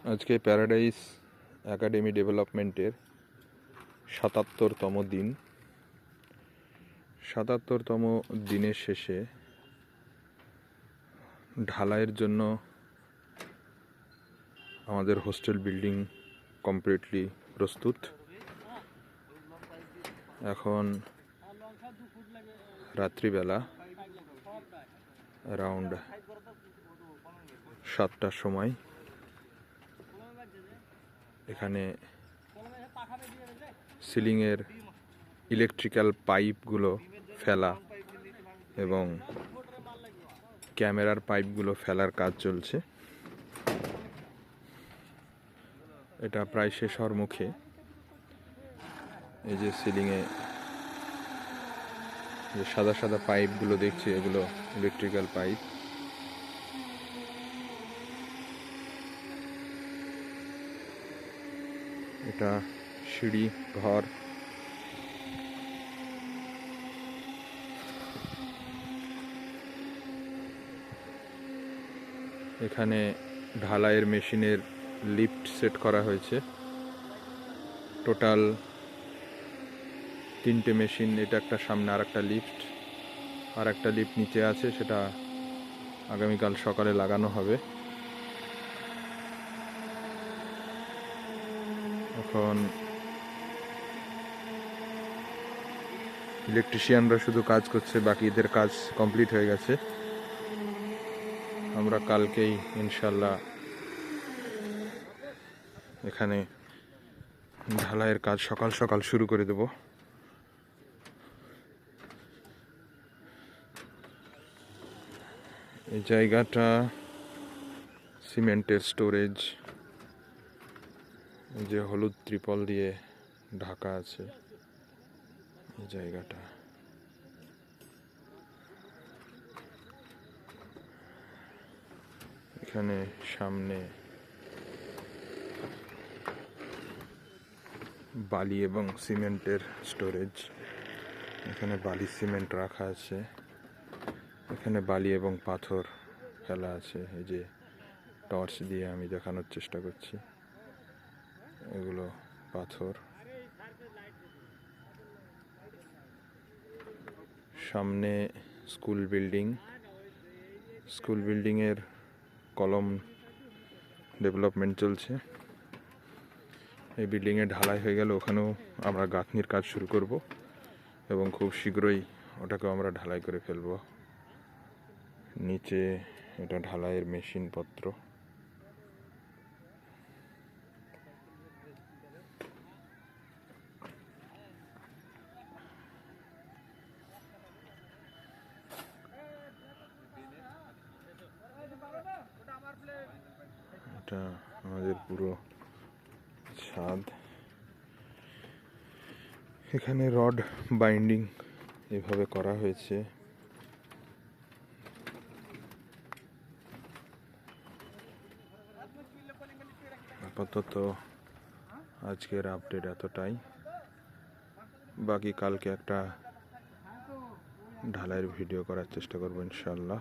আজকে paradise academy ডেভেলপমেন্টের ৭৭তম দিন। ৭৭তম দিনের শেষে ঢালাইয়ের জন্য আমাদের হোস্টেল বিল্ডিং কমপ্লিটলি প্রস্তুত। এখন রাত্রিবেলা অ্যারাউন্ড ৭টার সময় এখানে সিলিংয়ের ইলেকট্রিক্যাল পাইপগুলো ফেলা এবং ক্যামেরার পাইপগুলো ফেলার কাজ চলছে। এটা প্রায় শেষ হওয়ার মুখে। এই যে সিলিংয়ে যে সাদা সাদা পাইপগুলো দেখছি, এগুলো ইলেকট্রিক্যাল পাইপ। এটা সিঁড়ি ঘর। এখানে ঢালাইয়ের মেশিনের লিফট সেট করা হয়েছে। টোটাল 3টে মেশিন। এটা একটা সামনে, আর একটা লিফট, আর একটা লিফট নিচে আছে, সেটা আগামীকাল সকালে লাগানো হবে। এখন ইলেকট্রিশিয়ানরা শুধু কাজ করছে, বাকিদের কাজ কমপ্লিট হয়ে গেছে। আমরা কালকেই ইনশাল্লাহ এখানে ঢালাইয়ের কাজ সকাল সকাল শুরু করে দেব। এই জায়গাটা সিমেন্টের স্টোরেজ, যে হলুদ ত্রিপল দিয়ে ঢাকা আছে এই জায়গাটা। এখানে সামনে বালি এবং সিমেন্টের স্টোরেজ। এখানে বালি সিমেন্ট রাখা আছে, এখানে বালি এবং পাথর ফেলা আছে। এই যে টর্চ দিয়ে আমি দেখানোর চেষ্টা করছি, এগুলো পাথর। সামনে স্কুল বিল্ডিং। স্কুল বিল্ডিংয়ের কলম ডেভেলপমেন্ট চলছে। এই বিল্ডিংয়ে ঢালাই হয়ে গেলে ওখানেও আমরা গাঁথনির কাজ শুরু করব এবং খুব শীঘ্রই ওটাকেও আমরা ঢালাই করে ফেলব। নিচে এটা ঢালাইয়ের মেশিনপত্র। এটা আমাদের পুরো ছাদ। এখানে রড বাইন্ডিং এভাবে করা হয়েছে। আপাতত আজকের আপডেট এতটাই। বাকি কালকে একটা ঢালাইয়ের ভিডিও করার চেষ্টা করবো ইনশাল্লাহ।